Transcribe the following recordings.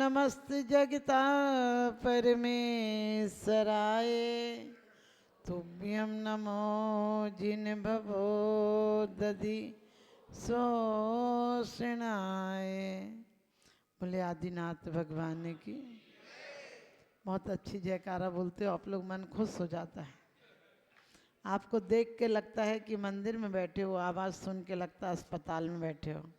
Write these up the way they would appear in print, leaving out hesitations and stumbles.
नमस्ते जगता परमेश्वराय तुभ्यं नमो जिन्भवो दधि शोषणाय। बोले आदिनाथ भगवान की। बहुत अच्छी जयकारा बोलते हो आप लोग, मन खुश हो जाता है। आपको देख के लगता है कि मंदिर में बैठे हो, आवाज़ सुन के लगता है अस्पताल में बैठे हो।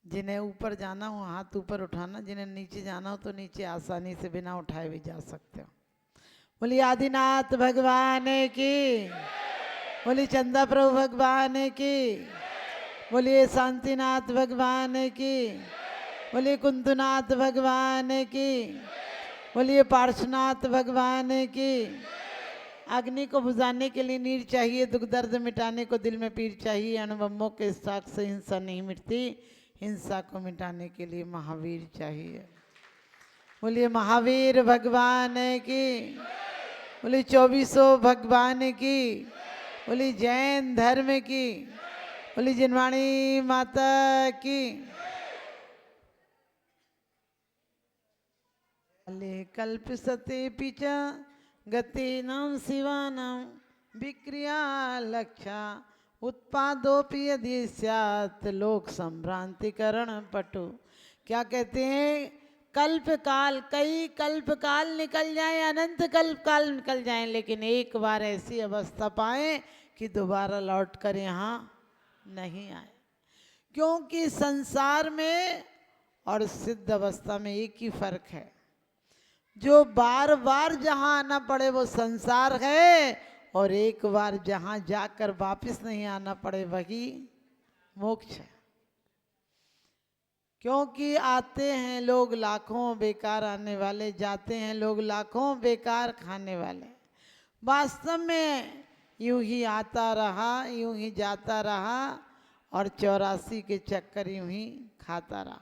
जिन्हें ऊपर जाना हो हाथ ऊपर उठाना, जिन्हें नीचे जाना हो तो नीचे आसानी से बिना उठाए भी जा सकते हो। बोलिए आदिनाथ भगवान की, बोलिए चंदा प्रभु भगवान की, बोलिए शांतिनाथ भगवान की, बोलिए कुंतुनाथ भगवान की, बोलिए पार्श्वनाथ भगवान की। अग्नि को बुझाने के लिए नीर चाहिए, दुख दर्द मिटाने को दिल में पीर चाहिए। अनुभवों के साथ से हिंसा नहीं मिटती, हिंसा को मिटाने के लिए महावीर चाहिए। बोलिए महावीर भगवान की, बोलिए 2400 भगवान की, बोलिए जैन धर्म की, बोलिए जिनवाणी माता की। कल्पसते पिचा गति नाम शिवानां विक्रिया लक्षा उत्पादोपि यदि स्यात् लोक संभ्रांतिकरण पटु। क्या कहते हैं? कल्प काल, कई कल्प काल निकल जाए, अनंत कल्प काल निकल जाए, लेकिन एक बार ऐसी अवस्था पाए कि दोबारा लौट कर यहाँ नहीं आए। क्योंकि संसार में और सिद्ध अवस्था में एक ही फर्क है, जो बार बार जहाँ आना पड़े वो संसार है, और एक बार जहाँ जाकर वापस नहीं आना पड़े वही मोक्ष है। क्योंकि आते हैं लोग लाखों, बेकार आने वाले, जाते हैं लोग लाखों, बेकार खाने वाले। वास्तव में यूं ही आता रहा, यूं ही जाता रहा, और 84 के चक्कर यूं ही खाता रहा।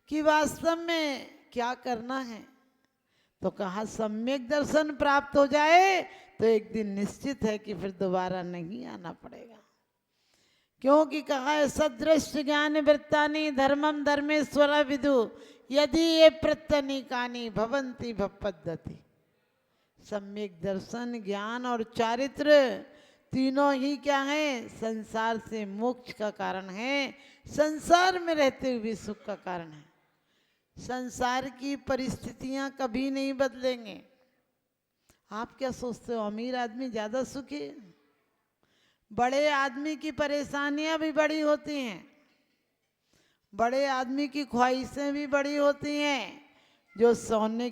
कि वास्तव में क्या करना है? तो कहा सम्यक दर्शन प्राप्त हो जाए तो एक दिन निश्चित है कि फिर दोबारा नहीं आना पड़ेगा। क्योंकि कहा है सदृश ज्ञान वृत्तानि धर्मम धर्मेश्वर विदु यदि ये प्रत्यनीकानि भवंती भवपद्धति। सम्यक दर्शन, ज्ञान और चारित्र तीनों ही क्या है? संसार से मोक्ष का कारण है, संसार में रहते हुए सुख का कारण है। संसार की परिस्थितियां कभी नहीं बदलेंगे। आप क्या सोचते हो अमीर आदमी ज्यादा सुखी है? बड़े आदमी की परेशानियां भी बड़ी होती हैं, बड़े आदमी की ख्वाहिशें भी बड़ी होती हैं। जो सोने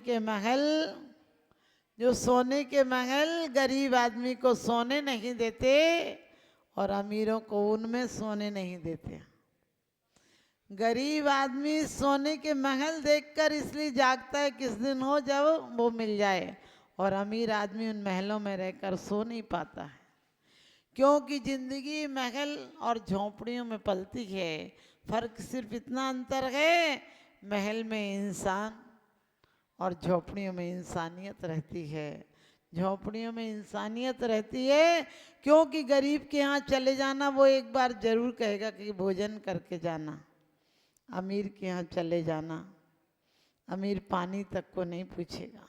के महल गरीब आदमी को सोने नहीं देते, और अमीरों को उनमें सोने नहीं देते। गरीब आदमी सोने के महल देखकर इसलिए जागता है किस दिन हो जब वो मिल जाए, और अमीर आदमी उन महलों में रहकर सो नहीं पाता है। क्योंकि जिंदगी महल और झोंपड़ियों में पलती है। फर्क सिर्फ इतना अंतर है, महल में इंसान और झोंपड़ियों में इंसानियत रहती है। झोंपड़ियों में इंसानियत रहती है क्योंकि गरीब के यहाँ चले जाना, वो एक बार जरूर कहेगा कि भोजन करके जाना। अमीर के यहाँ चले जाना, अमीर पानी तक को नहीं पूछेगा।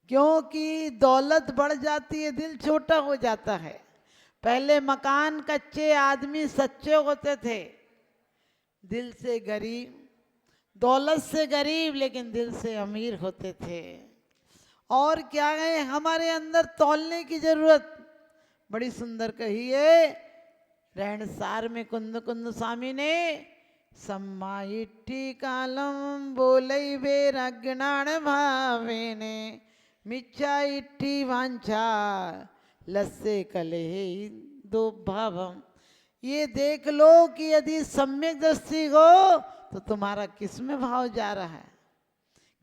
क्योंकि दौलत बढ़ जाती है, दिल छोटा हो जाता है। पहले मकान कच्चे, आदमी सच्चे होते थे। दिल से गरीब, दौलत से गरीब, लेकिन दिल से अमीर होते थे। और क्या है हमारे अंदर तौलने की जरूरत? बड़ी सुंदर कही है रहनसार में कुंद कुंद स्वामी ने, सम्माइट्ठी कालम बोलई बेर अज्ञान भावेने मिच्छा इट्ठी वांछा लस्से कलेहि दो भावम। ये देख लो कि यदि सम्यक दृष्टि हो तो तुम्हारा किस में भाव जा रहा है?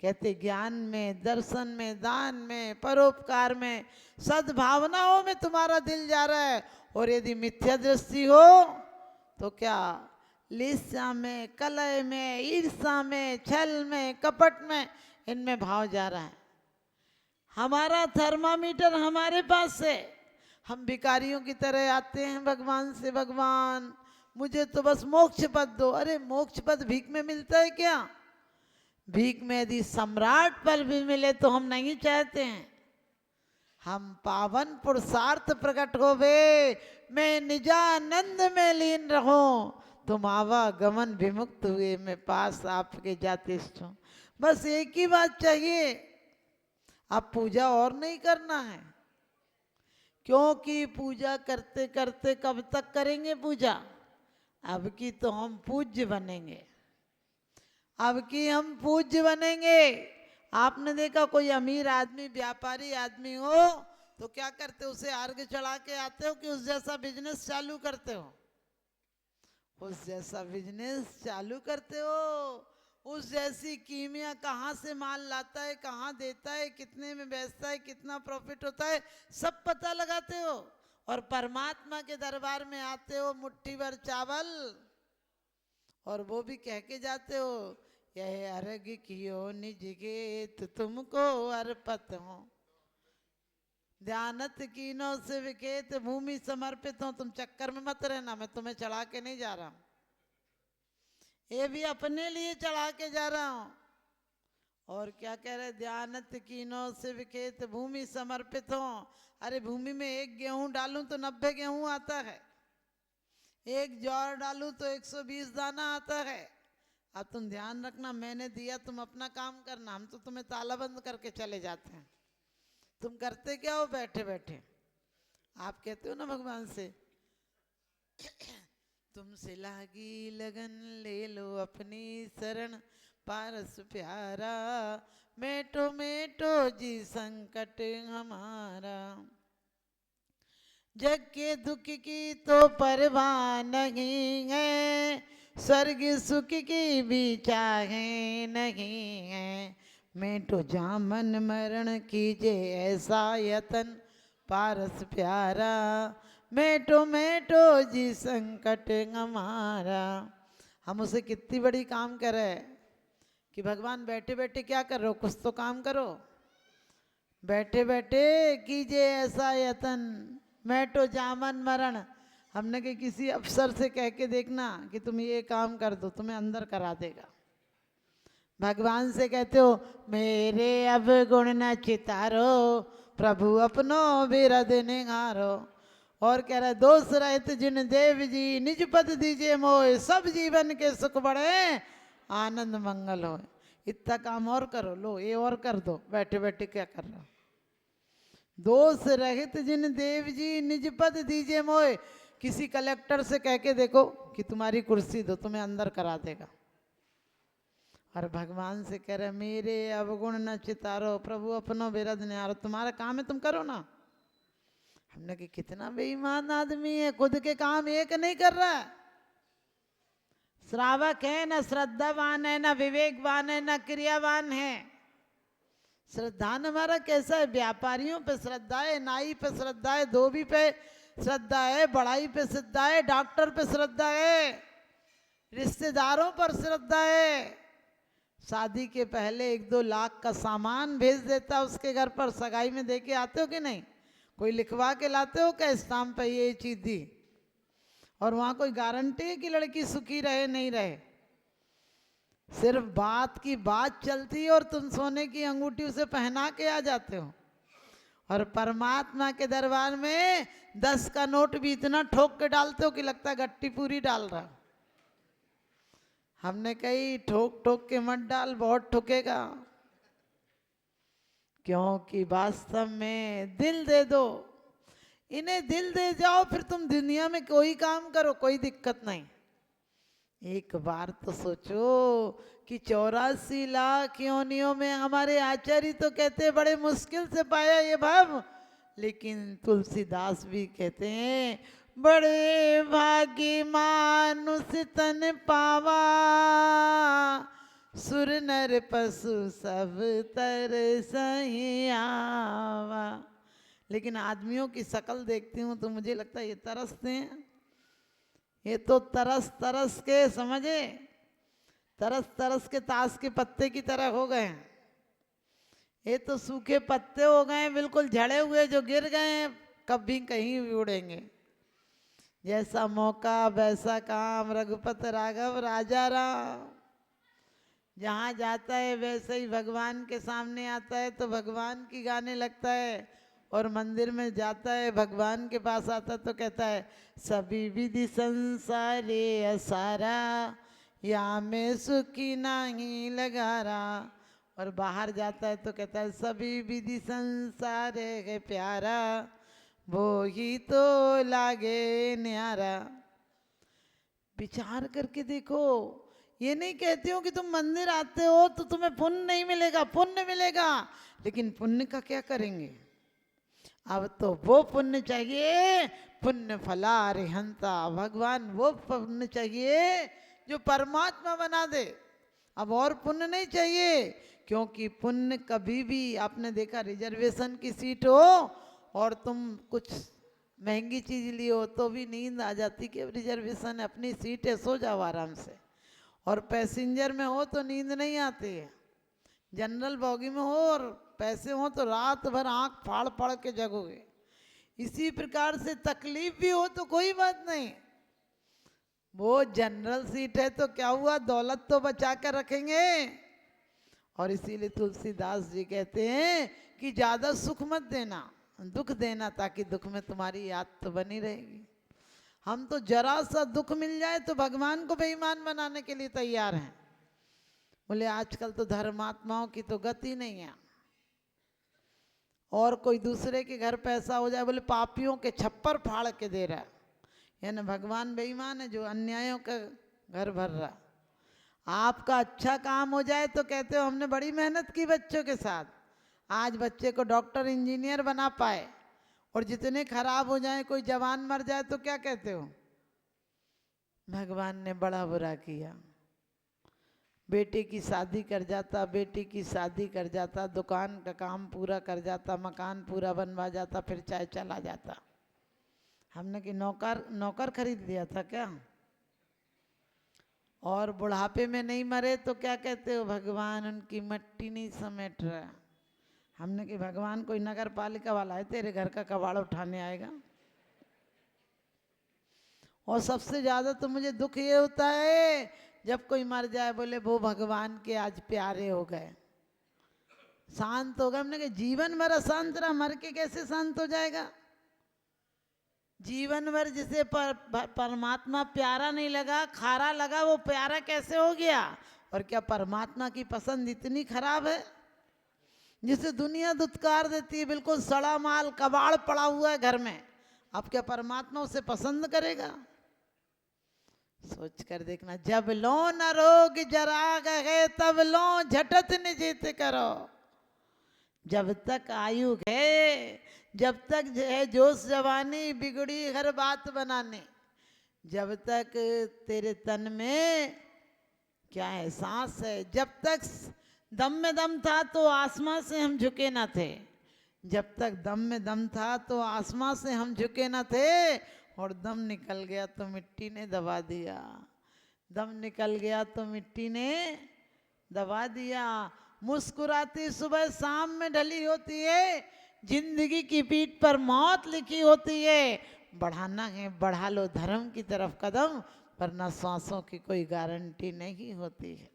कहते ज्ञान में, दर्शन में, दान में, परोपकार में, सद्भावनाओं में तुम्हारा दिल जा रहा है। और यदि मिथ्या दृष्टि हो तो क्या लीर्षा में, कलह में, ईर्षा में, छल में, कपट में, इनमें भाव जा रहा है। हमारा थर्मामीटर हमारे पास है। हम भिखारियों की तरह आते हैं भगवान से, भगवान मुझे तो बस मोक्ष पद दो। अरे मोक्ष पद भीख में मिलता है क्या? भीख में यदि सम्राट पद भी मिले तो हम नहीं चाहते हैं। हम पावन पुरुषार्थ प्रकट हो वे, मैं निजानंद में लीन रहूं, तुम आवागमन विमुक्त हुए, मैं पास आपके जाते हूँ। बस एक ही बात चाहिए, आप पूजा और नहीं करना है, क्योंकि पूजा करते करते कब तक करेंगे पूजा? अब की तो हम पूज्य बनेंगे, अब की हम पूज्य बनेंगे। आपने देखा कोई अमीर आदमी, व्यापारी आदमी हो तो क्या करते हो? उसे अर्घ चढ़ा के आते हो कि उस जैसा बिजनेस चालू करते हो? उस जैसा बिजनेस चालू करते हो। उस जैसी कीमिया कहाँ से माल लाता है, कहाँ देता है, कितने में बेचता है, कितना प्रॉफिट होता है, सब पता लगाते हो। और परमात्मा के दरबार में आते हो मुट्ठी भर चावल, और वो भी कह के जाते हो, यह अर्घ कियो निज गेत तुमको अर्पित हो, ध्यानत कीनो से विकेत भूमि समर्पित हो। तुम चक्कर में मत रहना, मैं तुम्हें चढ़ा के नहीं जा रहा हूं, ये भी अपने लिए चढ़ा के जा रहा हूं। और क्या कह रहे? ध्यानत कीनो से विकेत भूमि समर्पित हो। अरे भूमि में एक गेहूं डालूं तो 90 गेहूं आता है, एक ज्वार डालूं तो 120 दाना आता है। अब तुम ध्यान रखना, मैंने दिया, तुम अपना काम करना, हम तो तुम्हें ताला बंद करके चले जाते हैं। तुम करते क्या हो बैठे बैठे? आप कहते हो ना भगवान से, तुमसे लागी लगन ले लो अपनी शरण, पारस प्यारा मेटो मेटो जी संकट हमारा। जग के दुख की तो परवाह नहीं है, स्वर्ग सुख की भी चाहे नहीं है, मेटो जामन मरण कीजे ऐसा यतन, पारस प्यारा मेटो मेटो जी संकट हमारा। हम उसे कितनी बड़ी काम करे कि भगवान बैठे बैठे क्या कर रहे हो? कुछ तो काम करो, बैठे बैठे कीजिए ऐसा यतन, मेटो जामन मरण। हमने कि किसी अफसर से कह के देखना कि तुम ये काम कर दो, तुम्हें अंदर करा देगा। भगवान से कहते हो, मेरे अब गुण न चितारो, प्रभु अपनो बिरद निहारो। और कह रहे, दोष रहित जिन देव जी, निज पद दीजिए मोय, सब जीवन के सुख बढ़े आनंद मंगल हो। इतना काम और करो, लो ये और कर दो, बैठे बैठे क्या कर रहे हो? दोष रहित जिन देव जी, निज पद दीजिए मोय। किसी कलेक्टर से कह के देखो कि तुम्हारी कुर्सी दो, तुम्हें अंदर करा देगा। और भगवान से कह रहे, मेरे अवगुण न चितारो, प्रभु अपनो बिरद निहारो। तुम्हारा काम है, तुम करो ना। हमने कि कितना बेईमान आदमी है, खुद के काम एक नहीं कर रहा है। श्रावक है, न श्रद्धावान है, न विवेकवान है, न क्रियावान है। श्रद्धान हमारा कैसा है? व्यापारियों पे श्रद्धा है, नाई पे श्रद्धा है, धोबी पे श्रद्धा है, बढ़ाई पे श्रद्धा है, डॉक्टर पे श्रद्धा है, रिश्तेदारों पर श्रद्धा है। शादी के पहले 1-2 लाख का सामान भेज देता उसके घर पर, सगाई में दे के आते हो कि नहीं? कोई लिखवा के लाते हो क्या स्टाम्प पे ये चीज दी? और वहां कोई गारंटी है कि लड़की सुखी रहे नहीं रहे? सिर्फ बात की बात चलती है और तुम सोने की अंगूठी उसे पहना के आ जाते हो। और परमात्मा के दरबार में 10 का नोट भी इतना ठोक के डालते हो कि लगता है गट्टी पूरी डाल रहा। हमने कही ठोक ठोक के मत डाल, बहुत ठोकेगा। क्योंकि वास्तव में दिल दे दो, इन्हें दिल दे जाओ, फिर तुम दुनिया में कोई काम करो, कोई दिक्कत नहीं। एक बार तो सोचो कि 84 लाख योनियों में हमारे आचार्य तो कहते हैं बड़े मुश्किल से पाया ये भाव, लेकिन तुलसीदास भी कहते हैं बड़े भाग्य मानुष तन पावा, सुर नर पशु सब तर सही आवा। लेकिन आदमियों की शक्ल देखती हूँ तो मुझे लगता है ये तरसते हैं, ये तो तरस तरस के समझे, तरस तरस के ताश के पत्ते की तरह हो गए हैं। ये तो सूखे पत्ते हो गए, बिल्कुल झड़े हुए, जो गिर गए हैं कभी कहीं भी उड़ेंगे। जैसा मौका वैसा काम, रघुपत राघव राजा राम। जहाँ जाता है वैसे ही भगवान के सामने आता है तो भगवान की गाने लगता है, और मंदिर में जाता है भगवान के पास आता तो कहता है सभी विधि संसारे असारा, या में सुखी नहीं लगारा। और बाहर जाता है तो कहता है सभी विधि संसारे है प्यारा, वो ही तो लागे न्यारा। विचार करके देखो, ये नहीं कहती हूँ कि तुम मंदिर आते हो तो तुम्हें पुण्य नहीं मिलेगा, पुण्य मिलेगा, लेकिन पुण्य का क्या करेंगे? अब तो वो पुण्य चाहिए, पुण्य फला रिहंता, भगवान वो पुण्य चाहिए जो परमात्मा बना दे। अब और पुण्य नहीं चाहिए, क्योंकि पुण्य कभी भी, आपने देखा रिजर्वेशन की सीट हो और तुम कुछ महंगी चीज लियो तो भी नींद आ जाती कि रिजर्वेशन है, अपनी सीट है, सो जाओ आराम से। और पैसेंजर में हो तो नींद नहीं आती है, जनरल बोगी में हो और पैसे हो तो रात भर आंख फाड़ फाड़ के जगोगे। इसी प्रकार से तकलीफ भी हो तो कोई बात नहीं, वो जनरल सीट है तो क्या हुआ, दौलत तो बचा कर रखेंगे। और इसीलिए तुलसीदास जी कहते हैं कि ज्यादा सुख मत देना, दुख देना, ताकि दुख में तुम्हारी याद तो बनी रहेगी। हम तो जरा सा दुख मिल जाए तो भगवान को बेईमान बनाने के लिए तैयार हैं। बोले आजकल तो धर्मात्माओं की तो गति नहीं है, और कोई दूसरे के घर पैसा हो जाए, बोले पापियों के छप्पर फाड़ के दे रहा है, यानी भगवान बेईमान है जो अन्यायों का घर भर रहा। आपका अच्छा काम हो जाए तो कहते हो हमने बड़ी मेहनत की बच्चों के साथ, आज बच्चे को डॉक्टर इंजीनियर बना पाए, और जितने खराब हो जाए, कोई जवान मर जाए तो क्या कहते हो, भगवान ने बड़ा बुरा किया। बेटे की शादी कर जाता, बेटी की शादी कर जाता, दुकान का काम पूरा कर जाता, मकान पूरा बनवा जाता, फिर चाहे चला जाता। हमने कि नौकर खरीद लिया था क्या? और बुढ़ापे में नहीं मरे तो क्या कहते हो, भगवान उनकी मट्टी नहीं समेट रहा। हमने कि भगवान कोई नगर पालिका वाला है तेरे घर का कबाड़ उठाने आएगा? और सबसे ज्यादा तो मुझे दुख ये होता है जब कोई मर जाए, बोले वो भगवान के आज प्यारे हो गए, शांत हो गए। हमने कहा जीवन भर अशांत रहा, मर के कैसे शांत हो जाएगा? जीवन भर जिसे परमात्मा प्यारा नहीं लगा, खारा लगा, वो प्यारा कैसे हो गया? और क्या परमात्मा की पसंद इतनी खराब है? जिसे दुनिया दुत्कार देती है, बिल्कुल सड़ा माल कबाड़ पड़ा हुआ है घर में, अब क्या परमात्मा उसे पसंद करेगा? सोच कर देखना। जब लो न रोग जरा गए तब लो झटत निजित करो, जब तक आयु है, जब तक है जोश जवानी, बिगड़ी हर बात बनाने, जब तक तेरे तन में क्या है, सांस है, जब तक दम में दम था तो आसमां से हम झुके ना थे, जब तक दम में दम था तो आसमां से हम झुके ना थे, और दम निकल गया तो मिट्टी ने दबा दिया, दम निकल गया तो मिट्टी ने दबा दिया। मुस्कुराती सुबह शाम में ढली होती है, जिंदगी की पीठ पर मौत लिखी होती है। बढ़ाना है बढ़ा लो धर्म की तरफ कदम, वरना सांसों की कोई गारंटी नहीं होती है,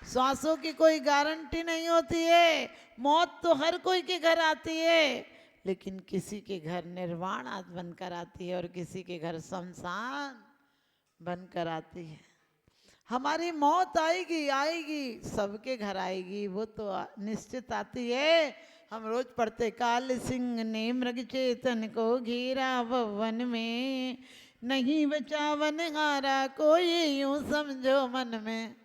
सांसों की कोई गारंटी नहीं होती है। मौत तो हर कोई के घर आती है, लेकिन किसी के घर निर्वाण बनकर आती है और किसी के घर शमशान बनकर आती है। हमारी मौत आएगी आएगी, सबके घर आएगी, वो तो निश्चित आती है। हम रोज पढ़ते काल सिंह ने मृग चेतन को घेरा वन में, नहीं बचा वन हारा कोई यूं समझो मन में।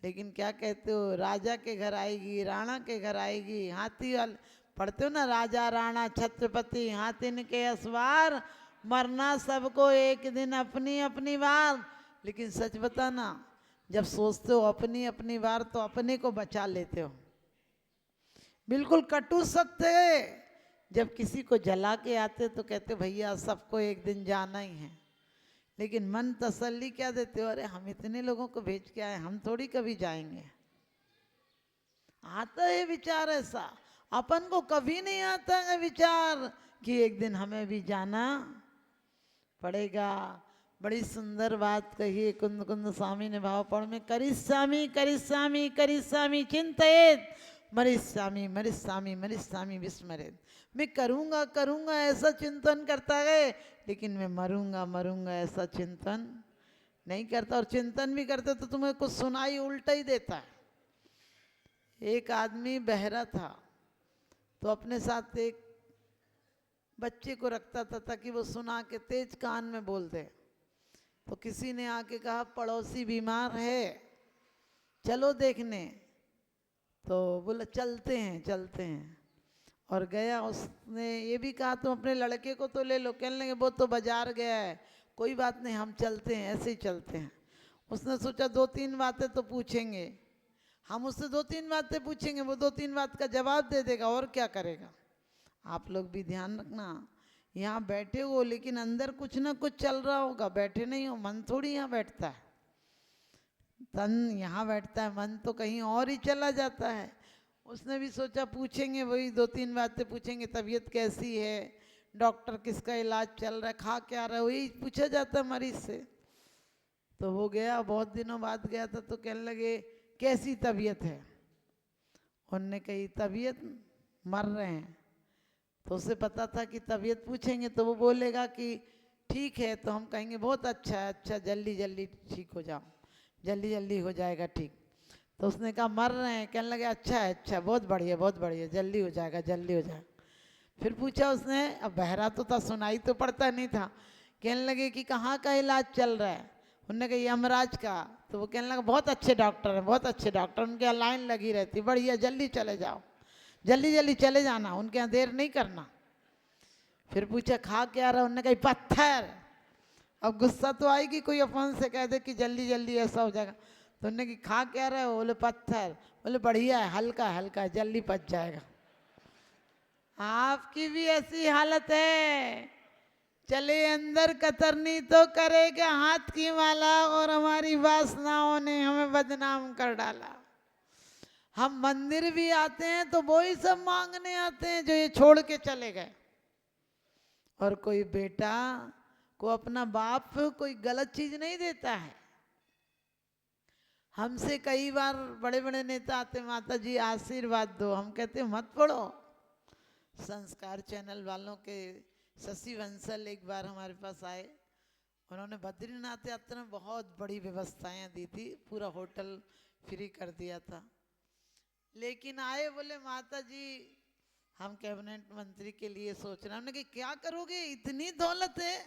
लेकिन क्या कहते हो, राजा के घर आएगी, राणा के घर आएगी, हाथी वाले पढ़ते हो ना, राजा राणा छत्रपति हाथिन के असवार, मरना सबको एक दिन अपनी अपनी बार। लेकिन सच बताना, जब सोचते हो अपनी अपनी बार तो अपने को बचा लेते हो। बिल्कुल कटु सत्य है। जब किसी को जला के आते तो कहते भैया सबको एक दिन जाना ही है, लेकिन मन तसल्ली क्या देते हो, अरे हम इतने लोगों को भेज के आए, हम थोड़ी कभी जाएंगे। आता है विचार ऐसा, अपन को कभी नहीं आता है विचार कि एक दिन हमें भी जाना पड़ेगा। बड़ी सुंदर बात कही है कुंद कुंद स्वामी ने भावपड़ में, करिष्यामि करिष्यामि करिष्यामि चिंतयेत मरिष्यामि मरिष्यामि मरिष्यामि विस्मरेत। मैं करूँगा करूँगा ऐसा चिंतन करता गए, लेकिन मैं मरूंगा मरूंगा ऐसा चिंतन नहीं करता। और चिंतन भी करते तो तुम्हें कुछ सुनाई उल्टा ही देता है। एक आदमी बहरा था तो अपने साथ एक बच्चे को रखता था ताकि वो सुना के तेज कान में बोल दे। तो किसी ने आके कहा पड़ोसी बीमार है, चलो देखने। तो बोला चलते हैं चलते हैं। और गया। उसने ये भी कहा तुम अपने लड़के को तो ले लो। कहने लगे वो तो बाजार गया है, कोई बात नहीं हम चलते हैं, ऐसे ही चलते हैं। उसने सोचा दो तीन बातें तो पूछेंगे, हम उससे दो तीन बातें पूछेंगे, वो दो तीन बात का जवाब दे देगा, और क्या करेगा। आप लोग भी ध्यान रखना, यहाँ बैठे हो लेकिन अंदर कुछ ना कुछ चल रहा होगा। बैठे नहीं हो, मन थोड़ी यहाँ बैठता है, तन यहाँ बैठता है, मन तो कहीं और ही चला जाता है। उसने भी सोचा पूछेंगे, वही दो तीन बातें पूछेंगे, तबीयत कैसी है, डॉक्टर किसका इलाज चल रहा है, खा क्या रहा है, वही पूछा जाता है मरीज से। तो वो गया, बहुत दिनों बाद गया था। तो कहने लगे कैसी तबीयत है। उनने कही तबीयत, मर रहे हैं। तो उसे पता था कि तबीयत पूछेंगे तो वो बोलेगा कि ठीक है। तो हम कहेंगे बहुत अच्छा है, अच्छा जल्दी जल्दी ठीक हो जाओ, जल्दी जल्दी हो जाएगा ठीक। तो उसने कहा मर रहे हैं। कहने लगे अच्छा है, अच्छा बहुत बढ़िया जल्दी हो जाएगा जल्दी हो जाएगा। फिर पूछा उसने, अब बहरा तो था, सुनाई तो पड़ता नहीं था। कहने लगे कि कहाँ का इलाज चल रहा है। उनने कहा यमराज का। तो वो कहने लगा बहुत अच्छे डॉक्टर हैं, बहुत अच्छे डॉक्टर, उनके यहाँ लाइन लगी रहती, बढ़िया जल्दी चले जाओ, जल्दी जल्दी चले जाना, उनके यहाँ देर नहीं करना। फिर पूछा खा क्या रहा। उन्होंने कहा पत्थर। अब गुस्सा तो आएगी, कोई अपन से कह दे कि जल्दी जल्दी ऐसा हो जाएगा। तो उन्होंने कि खा क्या रहे हो। बोले पत्थर। बोले बढ़िया है, हल्का हल्का जल्दी पच जाएगा। आपकी भी ऐसी हालत है, चले अंदर कतरनी तो करेगा हाथ की माला, और हमारी वासनाओं ने हमें बदनाम कर डाला। हम मंदिर भी आते हैं तो वो ही सब मांगने आते हैं जो ये छोड़ के चले गए। और कोई बेटा को अपना बाप कोई गलत चीज नहीं देता है। हमसे कई बार बड़े बड़े नेता आते, माता जी आशीर्वाद दो, हम कहते मत पढ़ो। संस्कार चैनल वालों के शशि बंसल एक बार हमारे पास आए, उन्होंने बद्रीनाथ यात्रा में बहुत बड़ी व्यवस्थाएं दी थी, पूरा होटल फ्री कर दिया था। लेकिन आए बोले माता जी हम कैबिनेट मंत्री के लिए सोच रहे हैं। हमने कहा क्या करोगे, इतनी दौलत है,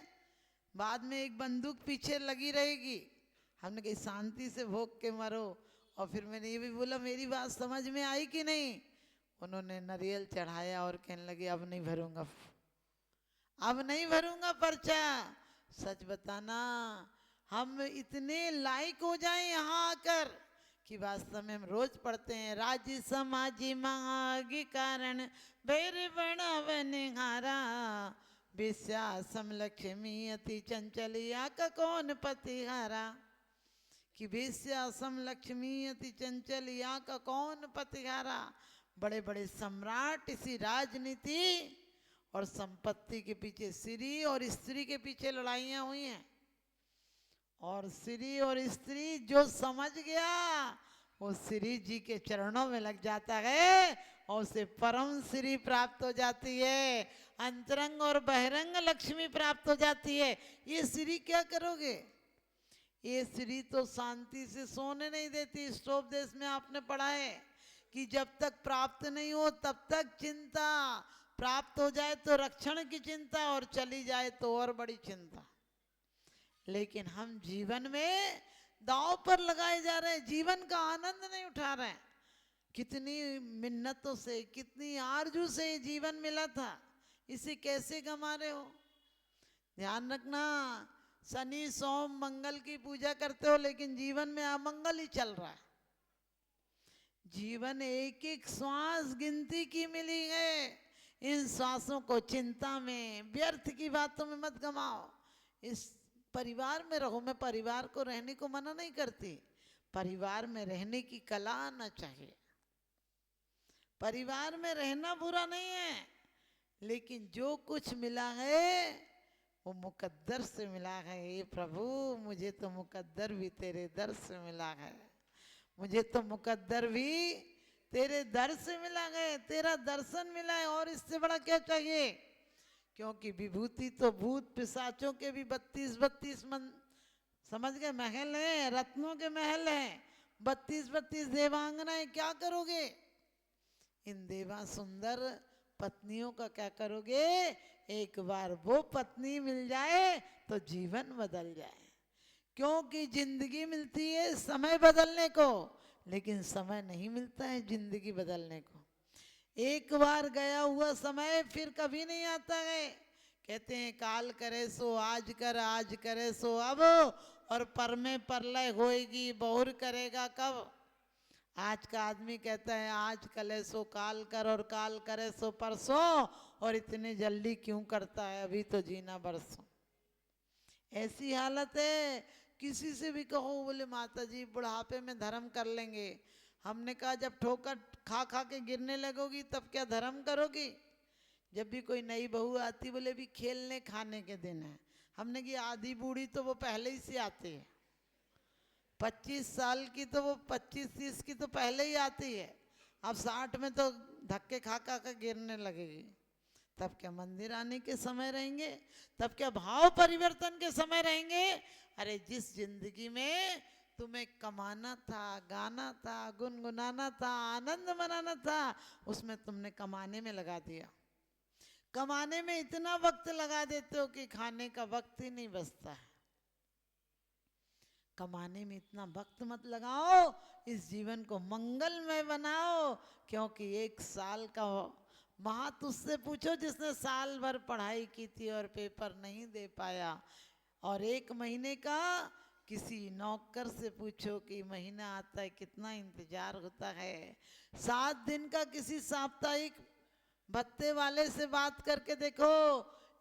बाद में एक बंदूक पीछे लगी रहेगी। हमने कहा शांति से भोग के मरो। और फिर मैंने ये भी बोला मेरी बात समझ में आई कि नहीं। उन्होंने नारियल चढ़ाया और कहने लगे अब नहीं भरूंगा, अब नहीं भरूंगा पर्चा। सच बताना, हम इतने लायक हो जाएं यहाँ आकर कि वास्तव में हम रोज पढ़ते हैं राज्य समाजी मांगी कारण भैर बड़ावन हारा, विश्वासम लक्ष्मी अति चंचलिया का कौन पतिहारा। कि विश्वासम लक्ष्मी अति चंचलिया का कौन पतिहारा। बड़े बड़े सम्राट इसी राजनीति और संपत्ति के पीछे, स्त्री और स्त्री के पीछे लड़ाइयां हुई हैं। और स्त्री और स्त्री जो समझ गया वो श्री जी के चरणों में लग जाता है और उसे परम श्री प्राप्त हो जाती है, अंतरंग और बहिरंग लक्ष्मी प्राप्त हो जाती है। ये श्री क्या करोगे, ये श्री तो शांति से सोने नहीं देती। स्टोपदेश में आपने पढ़ा है कि जब तक प्राप्त नहीं हो तब तक चिंता, प्राप्त हो जाए तो रक्षण की चिंता, और चली जाए तो और बड़ी चिंता। लेकिन हम जीवन में दांव पर लगाए जा रहे हैं, जीवन का आनंद नहीं उठा रहे हैं। कितनी मिन्नतों से, कितनी आरजू से ये जीवन मिला था, इसे कैसे गंवा रहे हो। ध्यान रखना, शनि सोम मंगल की पूजा करते हो लेकिन जीवन में अमंगल ही चल रहा है। जीवन एक एक श्वास गिनती की मिली है, इन श्वासों को चिंता में, व्यर्थ की बातों में मत गमाओ। इस परिवार में रहो, मैं परिवार को रहने को मना नहीं करती, परिवार में रहने की कला आना चाहिए। परिवार में रहना बुरा नहीं है, लेकिन जो कुछ मिला है वो मुकद्दर से मिला है। हे प्रभु, मुझे तो मुकद्दर भी तेरे दर से मिला है, मुझे तो मुकद्दर भी तेरे दर से मिला है, तेरा दर्शन मिला है, और इससे बड़ा क्या चाहिए। क्योंकि विभूति तो भूत पिशाचों के भी 32 मन, समझ गए, महल हैं, रत्नों के महल हैं, 32 देवांगनाएं, क्या करोगे इन देवा सुंदर पत्नियों का, क्या करोगे। एक बार वो पत्नी मिल जाए तो जीवन बदल जाए। क्योंकि जिंदगी मिलती है समय बदलने को, लेकिन समय नहीं मिलता है जिंदगी बदलने को। एक बार गया हुआ समय फिर कभी नहीं आता है। कहते हैं काल करे सो आज कर, आज करे सो अब, और पर में परलय होएगी, बहुर करेगा कब। आज का आदमी कहता है आज करे सो काल कर, और काल करे सो परसों, और इतने जल्दी क्यों करता है, अभी तो जीना बरसों। ऐसी हालत है। किसी से भी कहो, बोले माता जी बुढ़ापे में धर्म कर लेंगे। हमने कहा जब ठोकर खा खा के गिरने लगोगी तब क्या धर्म करोगी। जब भी कोई नई बहू आती, बोले भी खेलने खाने के दिन है। हमने की आधी बूढ़ी तो वो पहले ही से आती है, 25 साल की तो वो 25-30 की तो पहले ही आती है। अब 60 में तो धक्के खा खा कर गिरने लगेगी। तब क्या मंदिर आने के समय रहेंगे, तब क्या भाव परिवर्तन के समय रहेंगे। अरे जिस जिंदगी में तुम्हें कमाना था, गाना था, गुनगुनाना था, आनंद मनाना था, उसमें तुमने कमाने में लगा दिया। कमाने में इतना वक्त लगा देते हो कि खाने का वक्त ही नहीं बचता है। कमाने में इतना वक्त मत लगाओ, इस जीवन को मंगलमय बनाओ। क्योंकि 1 साल का महत उससे पूछो जिसने साल भर पढ़ाई की थी और पेपर नहीं दे पाया, और 1 महीने का किसी नौकर से पूछो कि महीना आता है कितना इंतजार होता है। 7 दिन का किसी साप्ताहिक भत्ते वाले से बात करके देखो,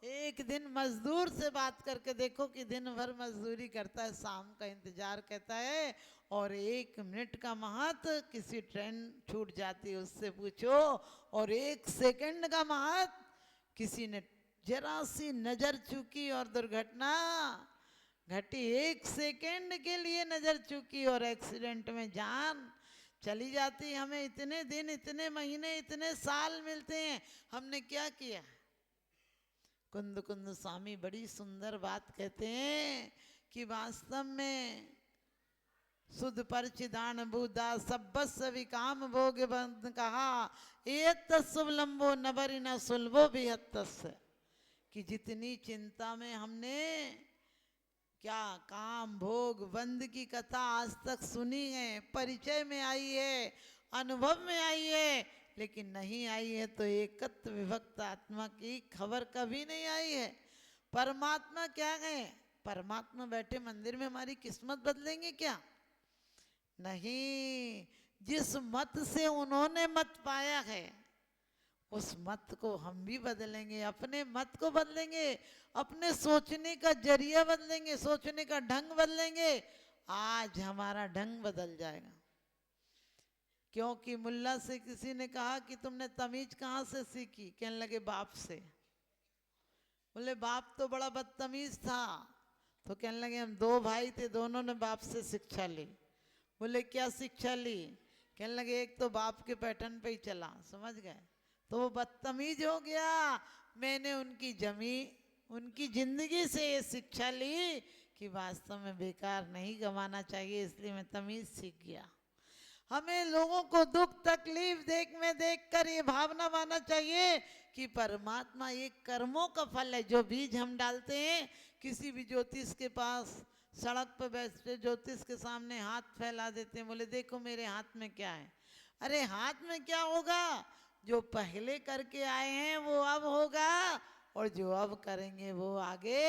1 दिन मजदूर से बात करके देखो कि दिन भर मजदूरी करता है, शाम का इंतजार कहता है। और 1 मिनट का महत्व किसी ट्रेन छूट जाती है उससे पूछो, और 1 सेकंड का महत्व किसी ने जरा सी नजर चूकी और दुर्घटना घटी, 1 सेकंड के लिए नजर चूकी और एक्सीडेंट में जान चली जाती। हमें इतने दिन, इतने महीने, इतने साल मिलते हैं, हमने क्या किया। कुंद कुंद स्वामी बड़ी सुंदर बात कहते हैं कि वास्तव में सुध परचिदान बुदा सब्बस विकाम भोग बंद कहा, एत सुवलंबो नबरी न सुलभो बिहत्तस। कि जितनी चिंता में हमने क्या काम भोग बंद की कथा आज तक सुनी है, परिचय में आई है, अनुभव में आई है, लेकिन नहीं आई है तो एकत्व विभक्त आत्मा की खबर कभी नहीं आई है। परमात्मा क्या है, परमात्मा बैठे मंदिर में हमारी किस्मत बदलेंगे क्या, नहीं। जिस मत से उन्होंने मत पाया है उस मत को हम भी बदलेंगे, अपने मत को बदलेंगे, अपने सोचने का जरिया बदलेंगे, सोचने का ढंग बदलेंगे। आज हमारा ढंग बदल जाएगा। क्योंकि मुल्ला से किसी ने कहा कि तुमने तमीज कहाँ से सीखी, कहने लगे बाप से। बोले बाप तो बड़ा बदतमीज था, तो कहने लगे हम 2 भाई थे, दोनों ने बाप से शिक्षा ली। बोले क्या शिक्षा ली, कहने लगे एक तो बाप के पैटर्न पे ही चला, समझ गए, तो वो बदतमीज हो गया। मैंने उनकी जिंदगी से ये शिक्षा ली कि वास्तव में बेकार नहीं गंवाना चाहिए, इसलिए मैं तमीज सीख गया। हमें लोगों को दुख तकलीफ देख कर ये भावना मानना चाहिए कि परमात्मा ये कर्मों का फल है। जो बीज हम डालते हैं, किसी भी ज्योतिष के पास सड़क पर बैठे ज्योतिष के सामने हाथ फैला देते हैं, बोले देखो मेरे हाथ में क्या है। अरे हाथ में क्या होगा, जो पहले करके आए हैं वो अब होगा, और जो अब करेंगे वो आगे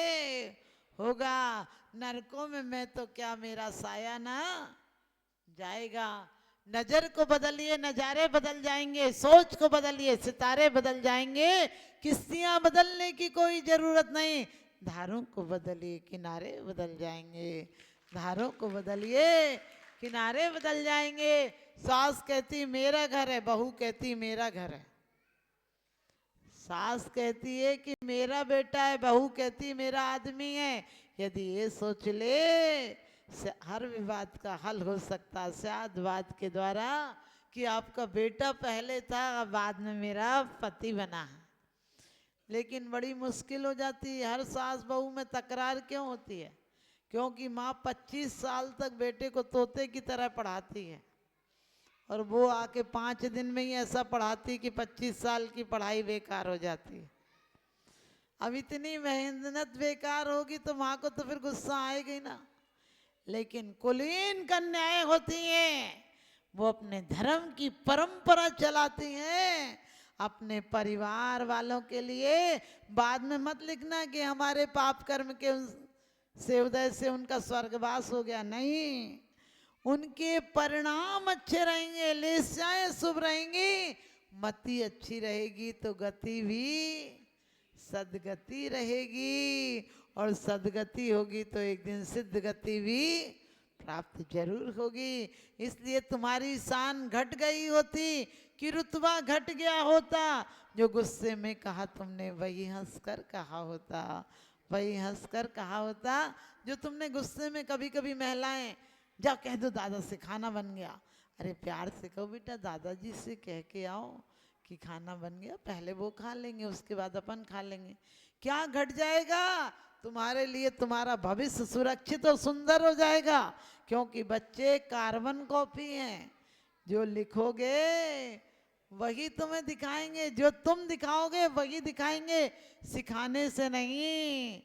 होगा। नरकों में मैं तो क्या, मेरा साया ना जाएगा। नजर को बदलिए, नजारे बदल जाएंगे, सोच को बदलिए, सितारे बदल जाएंगे। किश्तियां बदलने की कोई जरूरत नहीं, धारों को बदलिए, किनारे बदल जाएंगे। धारों को बदलिए, किनारे बदल जाएंगे। सास कहती मेरा घर है, बहू कहती मेरा घर है। सास कहती है कि मेरा बेटा है, बहू कहती है मेरा आदमी है। यदि ये सोच ले हर विवाद का हल हो सकता है सद्वाद के द्वारा कि आपका बेटा पहले था, बाद में मेरा पति बना है। लेकिन बड़ी मुश्किल हो जाती है। हर सास बहू में तकरार क्यों होती है? क्योंकि माँ 25 साल तक बेटे को तोते की तरह पढ़ाती है और वो आके 5 दिन में ही ऐसा पढ़ाती कि 25 साल की पढ़ाई बेकार हो जाती है। अब इतनी मेहनत बेकार होगी तो माँ को तो फिर गुस्सा आएगा ही ना। लेकिन कुलीन कन्याएं होती हैं, वो अपने धर्म की परंपरा चलाती हैं अपने परिवार वालों के लिए। बाद में मत लिखना कि हमारे पाप कर्म के से उदय से उनका स्वर्गवास हो गया, नहीं, उनके परिणाम अच्छे रहेंगे, लेस्याएं शुभ रहेंगी, मति अच्छी रहेगी तो गति भी सदगति रहेगी, और सदगति होगी तो एक दिन सिद्ध गति भी प्राप्त जरूर होगी। इसलिए तुम्हारी शान घट गई होती कि रुतबा घट गया होता। जो गुस्से में कहा तुमने वही हंसकर कहा होता, वही हंसकर कहा होता। जो तुमने गुस्से में कभी कभी महिलाएं जाओ कह दो दादा से खाना बन गया, अरे प्यार से कहो बेटा दादाजी से कह के आओ कि खाना बन गया, पहले वो खा लेंगे उसके बाद अपन खा लेंगे। क्या घट जाएगा? तुम्हारे लिए तुम्हारा भविष्य सुरक्षित और सुंदर हो जाएगा, क्योंकि बच्चे कार्बन कॉपी हैं। जो लिखोगे वही तुम्हें दिखाएंगे, जो तुम दिखाओगे वही दिखाएंगे। सिखाने से नहीं,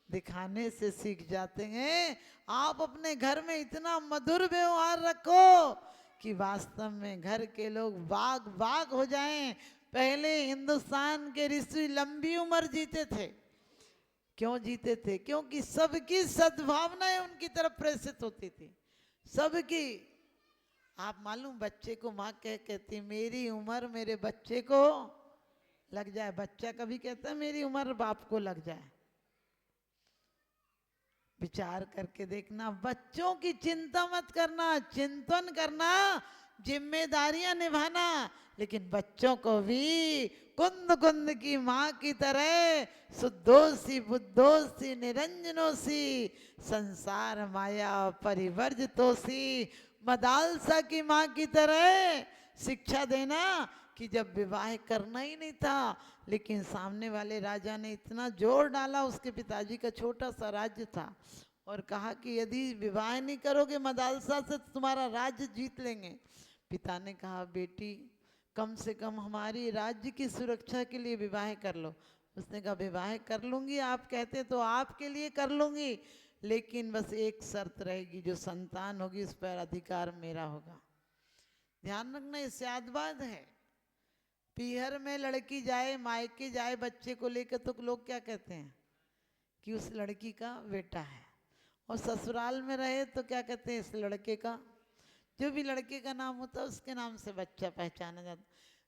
दिखाने से सीख जाते हैं। आप अपने घर में इतना मधुर व्यवहार रखो कि वास्तव में घर के लोग बाग बाग हो जाएं। पहले हिंदुस्तान के ऋषि लंबी उम्र जीते थे। क्यों जीते थे? क्योंकि सबकी सद्भावनाएं उनकी तरफ प्रेषित होती थी, सबकी। आप मालूम बच्चे को माँ कहती मेरी उम्र मेरे बच्चे को लग जाए। बच्चा कभी कहता है मेरी उम्र बाप को लग जाए। विचार करके देखना, बच्चों की चिंता मत करना, चिंतन करना, जिम्मेदारियां निभाना, लेकिन बच्चों को भी कुंद कुंद की माँ की तरह शुद्धोसी बुद्धोसी निरंजनोसी संसार माया परिवर्जितोसी मदालसा की माँ की तरह शिक्षा देना कि जब विवाह करना ही नहीं था, लेकिन सामने वाले राजा ने इतना जोर डाला, उसके पिताजी का छोटा सा राज्य था, और कहा कि यदि विवाह नहीं करोगे मदालसा से तो तुम्हारा राज्य जीत लेंगे। पिता ने कहा बेटी कम से कम हमारी राज्य की सुरक्षा के लिए विवाह कर लो। उसने कहा विवाह कर लूंगी, आप कहते तो आपके लिए कर लूंगी, लेकिन बस एक शर्त रहेगी, जो संतान होगी उस पर अधिकार मेरा होगा। ध्यान रखना, ये सद्वाद है। पीहर में लड़की जाए, मायके जाए बच्चे को लेकर, तो लोग क्या कहते हैं कि उस लड़की का बेटा है, और ससुराल में रहे तो क्या कहते हैं इस लड़के का, जो भी लड़के का नाम होता है उसके नाम से बच्चा पहचाना जाता।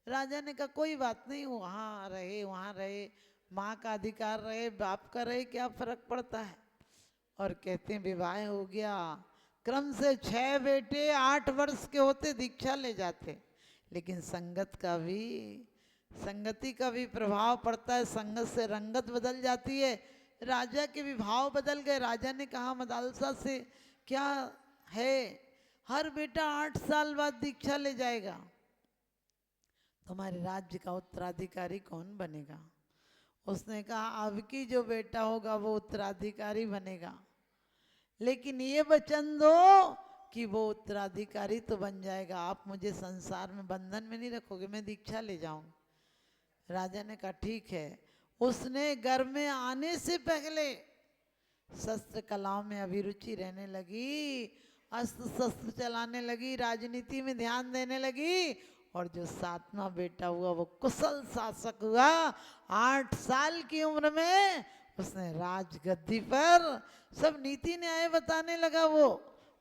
राजा ने कहा कोई बात नहीं, वहाँ रहे, माँ का अधिकार रहे, बाप का रहे, क्या फर्क पड़ता है। और कहते हैं विवाह हो गया, क्रम से 6 बेटे 8 वर्ष के होते दीक्षा ले जाते। लेकिन संगति का भी प्रभाव पड़ता है, संगत से रंगत बदल जाती है। राजा के भी भाव बदल गए। राजा ने कहा मदालसा से क्या है, हर बेटा 8 साल बाद दीक्षा ले जाएगा, तुम्हारे राज्य का उत्तराधिकारी कौन बनेगा? उसने कहा अब की जो बेटा होगा वो उत्तराधिकारी बनेगा, लेकिन ये वचन दो कि वो उत्तराधिकारी तो बन जाएगा, आप मुझे संसार में बंधन में नहीं रखोगे, मैं दीक्षा ले जाऊं। राजा ने कहा ठीक है। उसने घर में आने से पहले शस्त्र कलाओं में अभिरुचि रहने लगी, अस्त्र शस्त्र चलाने लगी, राजनीति में ध्यान देने लगी, और जो 7वां बेटा हुआ वो कुशल शासक हुआ। 8 साल की उम्र में उसने राजगद्दी पर सब नीति न्याय बताने लगा वो।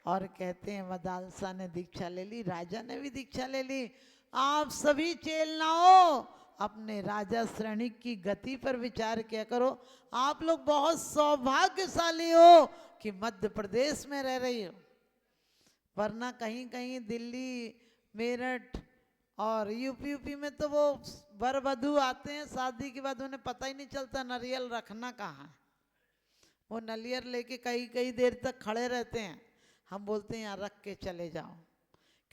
और कहते हैं मदालसा ने दीक्षा ले ली, राजा ने भी दीक्षा ले ली। आप सभी चेलनाओं अपने राजा श्रेणी की गति पर विचार किया करो। आप लोग बहुत सौभाग्यशाली हो कि मध्य प्रदेश में रह रही हो, वरना कहीं कहीं दिल्ली, मेरठ, और यूपी में तो वो वर वधू आते हैं शादी के बाद, उन्हें पता ही नहीं चलता नारियल रखना कहाँ है। वो नारियल लेके कई कई देर तक खड़े रहते हैं। हम बोलते हैं यहाँ रख के चले जाओ,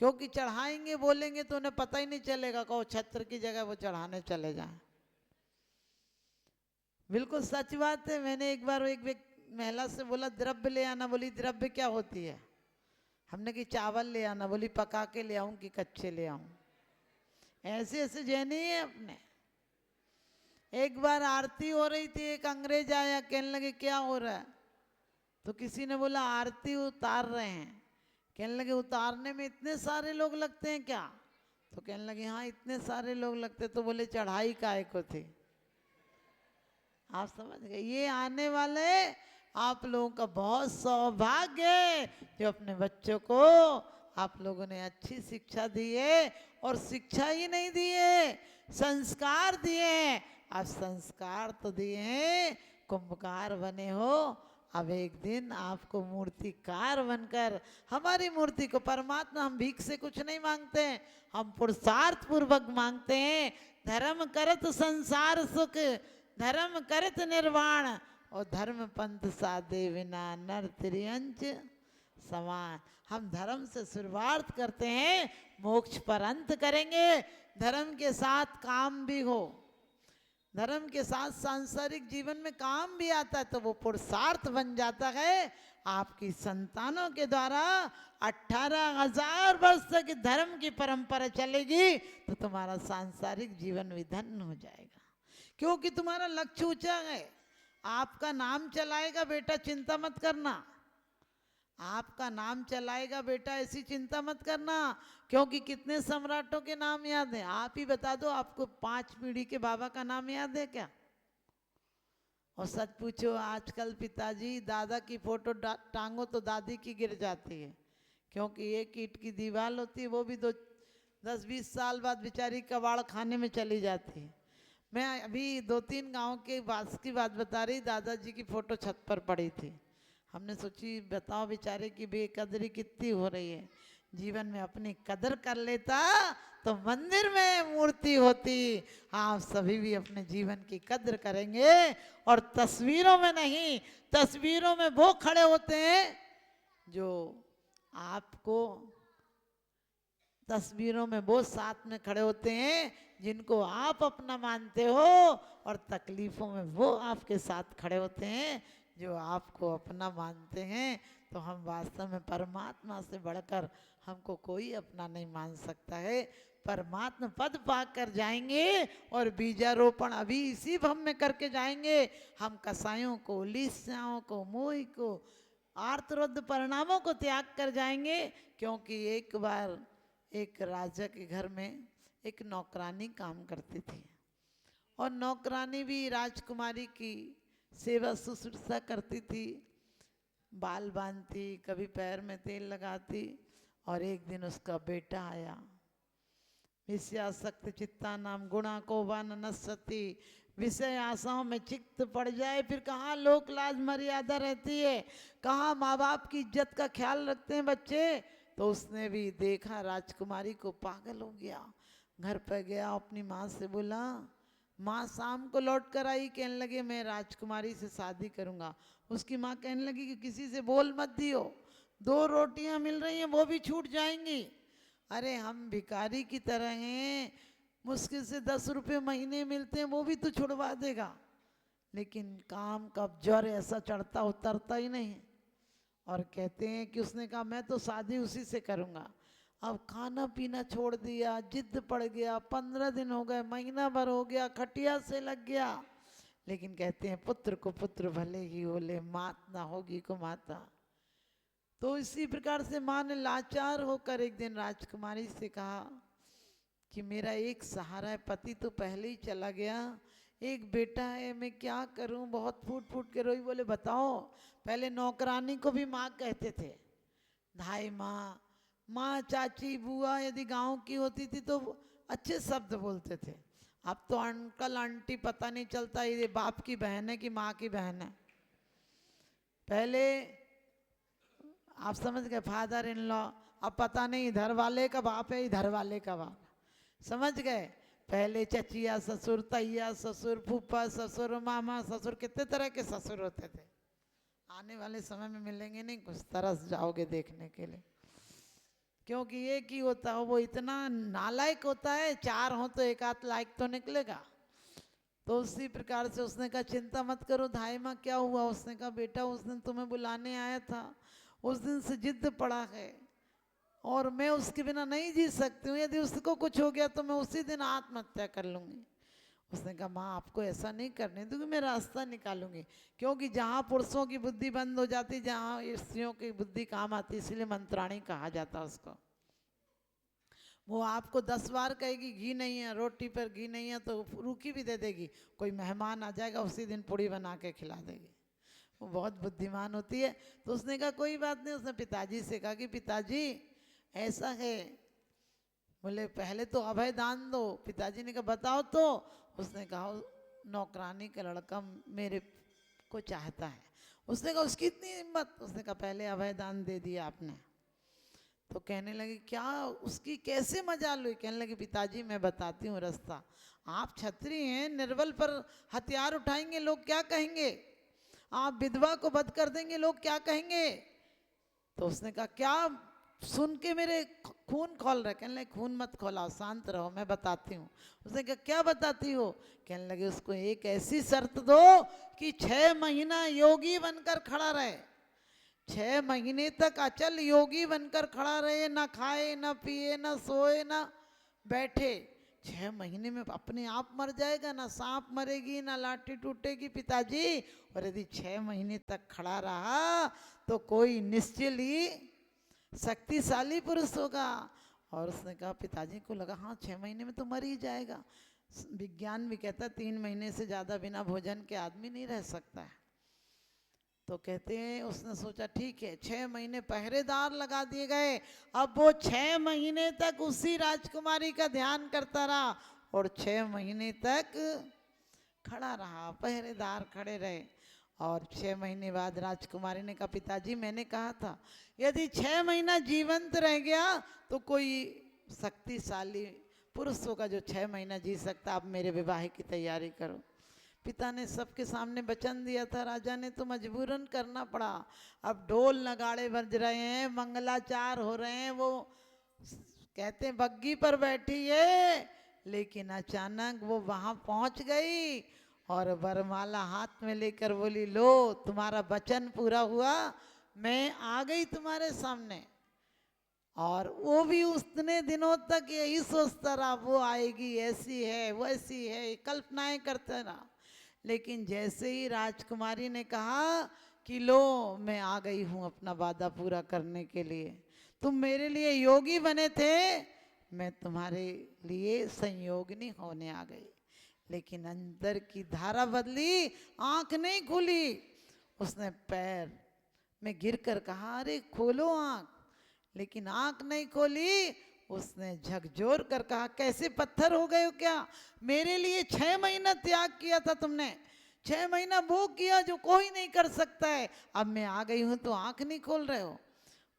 क्योंकि चढ़ाएंगे बोलेंगे तो उन्हें पता ही नहीं चलेगा, कहो छत्र की जगह वो चढ़ाने चले जाएं। बिल्कुल सच बात है। मैंने एक बार एक महिला से बोला द्रव्य ले आना, बोली द्रव्य क्या होती है? हमने कि चावल ले आना, बोली पका के ले आऊं कि कच्चे ले आऊं? ऐसे ऐसे जैनी है अपने। एक बार आरती हो रही थी, एक अंग्रेज आया, कहने लगे क्या हो रहा है? तो किसी ने बोला आरती उतार रहे हैं। कहने लगे उतारने में इतने सारे लोग लगते हैं क्या? तो कहने लगे हाँ इतने सारे लोग लगते। तो बोले चढ़ाई काहे को थी? आप समझ गए? ये आने वाले आप लोगों का बहुत सौभाग्य है जो अपने बच्चों को आप लोगों ने अच्छी शिक्षा दी है। और शिक्षा ही नहीं दी है, संस्कार दिए हैं। आप संस्कार तो दिए हैं, कुंभकार बने हो, अब एक दिन आपको मूर्तिकार बनकर हमारी मूर्ति को, परमात्मा हम भीख से कुछ नहीं मांगते हैं, हम पुरुषार्थ पूर्वक मांगते हैं। धर्म करत संसार सुख, धर्म करत निर्वाण, और धर्म पंथ साधे बिना नर त्रियंच समान। हम धर्म से शुरुआत करते हैं, मोक्ष पर अंत करेंगे। धर्म के साथ काम भी हो, धर्म के साथ सांसारिक जीवन में काम भी आता है, तो वो पुरुषार्थ बन जाता है। आपकी संतानों के द्वारा 18,000 वर्ष तक धर्म की परंपरा चलेगी, तो तुम्हारा सांसारिक जीवन भी धन्य हो जाएगा, क्योंकि तुम्हारा लक्ष्य ऊंचा है। आपका नाम चलाएगा बेटा, चिंता मत करना। आपका नाम चलाएगा बेटा, ऐसी चिंता मत करना, क्योंकि कितने सम्राटों के नाम याद है? आप ही बता दो, आपको 5 पीढ़ी के बाबा का नाम याद है क्या? और सच पूछो, आजकल पिताजी दादा की फोटो टांगो तो दादी की गिर जाती है, क्योंकि 1 ईंट की दीवार होती है, वो भी 10-20 साल बाद बेचारी कबाड़ खाने में चली जाती है। मैं अभी 2-3 गांव के की बात बता रही, दादाजी की फोटो छत पर पड़ी थी। हमने सोची बताओ बेचारे की बेकदरी कितनी हो रही है। जीवन में अपनी कदर कर लेता तो मंदिर में मूर्ति होती। आप सभी भी अपने जीवन की कदर करेंगे, और तस्वीरों में नहीं, तस्वीरों में वो खड़े होते हैं जो आपको, तस्वीरों में वो साथ में खड़े होते हैं जिनको आप अपना मानते हो, और तकलीफों में वो आपके साथ खड़े होते हैं जो आपको अपना मानते हैं। तो हम वास्तव में परमात्मा से बढ़कर हमको कोई अपना नहीं मान सकता है। परमात्मा पद पाकर जाएंगे, और बीजारोपण अभी इसी भव में करके जाएंगे। हम कसायों को, लीस्याओं को, मोही को, आर्तरुद्ध परिणामों को त्याग कर जाएंगे। क्योंकि एक बार एक राजा के घर में एक नौकरानी काम करती थी, और नौकरानी भी राजकुमारी की सेवा शुश्रूषा करती थी, बाल बांधती, कभी पैर में तेल लगाती। और एक दिन उसका बेटा आया, विषयासक्त चित्ता नाम गुणा को वन नश्यति, विषय आशाओं में चित्त पड़ जाए, फिर कहाँ लोक लाज मर्यादा रहती है, कहाँ माँ बाप की इज्जत का ख्याल रखते हैं बच्चे। तो उसने भी देखा राजकुमारी को, पागल हो गया, घर पर गया, अपनी माँ से बोला। माँ शाम को लौट कर आई, कहने लगे मैं राजकुमारी से शादी करूँगा। उसकी माँ कहने लगी कि किसी से बोल मत दियो, 2 रोटियां मिल रही हैं वो भी छूट जाएंगी। अरे हम भिखारी की तरह हैं, मुश्किल से 10 रुपये महीने मिलते हैं, वो भी तो छुड़वा देगा। लेकिन काम का ज्वर ऐसा चढ़ता उतरता ही नहीं। और कहते हैं कि उसने कहा मैं तो शादी उसी से करूँगा। अब खाना पीना छोड़ दिया, जिद पड़ गया, 15 दिन हो गए, महीना भर हो गया, खटिया से लग गया। लेकिन कहते हैं पुत्र को पुत्र भले ही होले, मात ना होगी को माता। तो इसी प्रकार से माँ ने लाचार होकर एक दिन राजकुमारी से कहा कि मेरा एक सहारा है, पति तो पहले ही चला गया, एक बेटा है, मैं क्या करूं? बहुत फूट फूट के रोई। बोले बताओ, पहले नौकरानी को भी माँ कहते थे, धाई माँ, माँ, चाची, बुआ यदि गांव की होती थी तो अच्छे शब्द बोलते थे। अब तो अंकल आंटी पता नहीं चलता ये बाप की बहन है कि माँ की बहन है। पहले आप समझ गए, फादर इन लॉ, अब पता नहीं इधर वाले का बाप है इधर वाले का बाप। समझ गए? पहले चचिया ससुर, तैया ससुर, फूफा ससुर, मामा ससुर, कितने तरह के ससुर होते थे। आने वाले समय में मिलेंगे नहीं, कुछ तरस जाओगे देखने के लिए, क्योंकि एक ही होता है, वो इतना नालायक होता है, चार हो तो एक आध लायक तो निकलेगा। तो उसी प्रकार से उसने कहा चिंता मत करो धाई माँ, क्या हुआ? उसने कहा बेटा उस दिन तुम्हें बुलाने आया था, उस दिन से जिद पड़ा है और मैं उसके बिना नहीं जी सकती हूँ, यदि उसको कुछ हो गया तो मैं उसी दिन आत्महत्या कर लूँगी। उसने कहा माँ आपको ऐसा नहीं करने दूंगी, मैं रास्ता निकालूंगी, क्योंकि जहाँ पुरुषों की बुद्धि बंद हो जाती, जहाँ स्त्रियों की बुद्धि काम आती, इसलिए मंत्राणी कहा जाता उसको। वो आपको 10 बार कहेगी घी नहीं है, रोटी पर घी नहीं है तो रूखी भी दे देगी, कोई मेहमान आ जाएगा उसी दिन पूड़ी बना के खिला देगी, वो बहुत बुद्धिमान होती है। तो उसने कहा कोई बात नहीं, उसने पिताजी से कहा कि पिताजी ऐसा है, बोले पहले तो अभय दान दो। पिताजी ने कहा बताओ तो। उसने कहा नौकरानी का लड़का मेरे को चाहता है। उसने कहा उसकी इतनी हिम्मत? उसने कहा पहले अभय दान दे दिया आपने। तो कहने लगे क्या उसकी कैसे मजाल हुई? कहने लगे पिताजी मैं बताती हूँ रास्ता, आप छत्री हैं, निर्बल पर हथियार उठाएंगे लोग क्या कहेंगे, आप विधवा को वध कर देंगे लोग क्या कहेंगे। तो उसने कहा क्या सुन के मेरे खून खोल रहे? कहने लगे खून मत खोलाओ, शांत रहो, मैं बताती हूँ। उसने कहा क्या बताती हो? कहने लगे उसको एक ऐसी शर्त दो कि 6 महीना योगी बनकर खड़ा रहे, 6 महीने तक अचल योगी बनकर खड़ा रहे, ना खाए ना पिए ना सोए ना बैठे, 6 महीने में अपने आप मर जाएगा, ना सांप मरेगी ना लाठी टूटेगी पिताजी, और यदि 6 महीने तक खड़ा रहा तो कोई निश्चल ही शक्तिशाली पुरुष होगा। और उसने कहा पिताजी को लगा हाँ 6 महीने में तो मर ही जाएगा, विज्ञान भी कहता है 3 महीने से ज़्यादा बिना भोजन के आदमी नहीं रह सकता है। तो कहते हैं उसने सोचा ठीक है, 6 महीने पहरेदार लगा दिए गए। अब वो 6 महीने तक उसी राजकुमारी का ध्यान करता रहा और 6 महीने तक खड़ा रहा, पहरेदार खड़े रहे। और 6 महीने बाद राजकुमारी ने कहा पिताजी मैंने कहा था यदि 6 महीना जीवंत रह गया तो कोई शक्तिशाली पुरुष होगा जो 6 महीना जी सकता, आप मेरे विवाह की तैयारी करो। पिता ने सबके सामने वचन दिया था, राजा ने तो मजबूरन करना पड़ा। अब ढोल नगाड़े बज रहे हैं, मंगलाचार हो रहे हैं, वो कहते हैं बग्गी पर बैठी है, लेकिन अचानक वो वहां पहुंच गई और वरमाला हाथ में लेकर बोली लो तुम्हारा वचन पूरा हुआ, मैं आ गई तुम्हारे सामने। और वो भी उतने दिनों तक यही सोचता रहा वो आएगी, ऐसी है वैसी है, कल्पनाएं करता रहा। लेकिन जैसे ही राजकुमारी ने कहा कि लो मैं आ गई हूँ अपना वादा पूरा करने के लिए, तुम मेरे लिए योगी बने थे, मैं तुम्हारे लिए संयोगिनी होने आ गई। लेकिन अंदर की धारा बदली, आंख नहीं खुली। उसने पैर में गिरकर कहा अरे खोलो आंख, लेकिन आंख नहीं खोली। उसने झकझोर कर कहा कैसे पत्थर हो गए हो क्या? मेरे लिए 6 महीना त्याग किया था तुमने, 6 महीना वो किया जो कोई नहीं कर सकता है, अब मैं आ गई हूं तो आंख नहीं खोल रहे हो।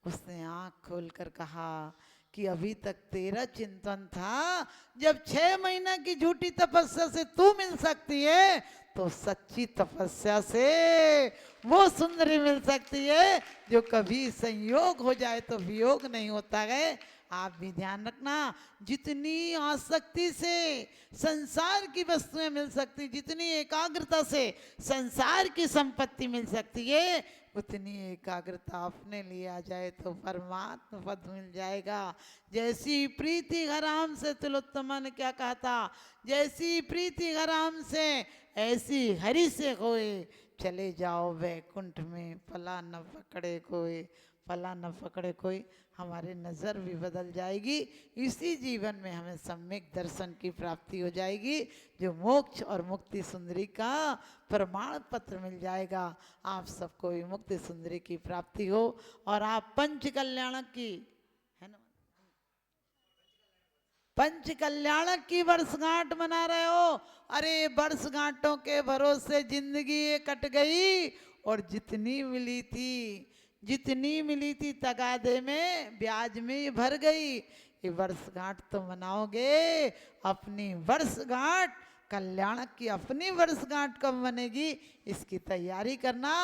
उसने आंख खोलकर कहा कि अभी तक तेरा चिंतन था जब 6 महीना की झूठी तपस्या से तू मिल सकती है तो सच्ची तपस्या से वो सुंदरी मिल सकती है जो कभी संयोग हो जाए तो वियोग नहीं होता है। आप भी ध्यान रखना, जितनी आसक्ति से संसार की वस्तुएं मिल सकती, जितनी एकाग्रता से संसार की संपत्ति मिल सकती है, उतनी एकाग्रता अपने लिए आ जाए तो परमात्मा पद मिल जाएगा। जैसी प्रीति हराम से, तिलोत्तमा ने क्या कहा था, जैसी प्रीति हराम से ऐसी हरि से होए, चले जाओ वैकुंठ में, पला न पकड़े कोई, पला न पकड़े कोई। हमारी नज़र भी बदल जाएगी, इसी जीवन में हमें सम्यक दर्शन की प्राप्ति हो जाएगी, जो मोक्ष और मुक्ति सुंदरी का प्रमाण पत्र मिल जाएगा। आप सबको भी मुक्ति सुंदरी की प्राप्ति हो और आप पंच कल्याणक की, है ना, पंच कल्याणक की वर्षगांठ मना रहे हो। अरे वर्षगांठों के भरोसे जिंदगी ये कट गई और जितनी मिली थी तगादे में ब्याज में भर गई। ये वर्षगांठ तो मनाओगे, अपनी वर्षगांठ, कल्याण की अपनी वर्षगांठ कब बनेगी इसकी तैयारी करना।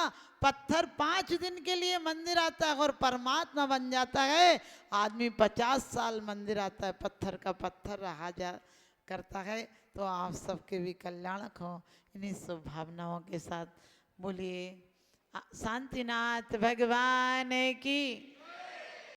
पत्थर 5 दिन के लिए मंदिर आता है और परमात्मा बन जाता है। आदमी 50 साल मंदिर आता है, पत्थर का पत्थर रहा जा करता है। तो आप सबके भी कल्याणक हो इन्हीं शुभ भावनाओं के साथ। बोलिए शांतिनाथ भगवान की।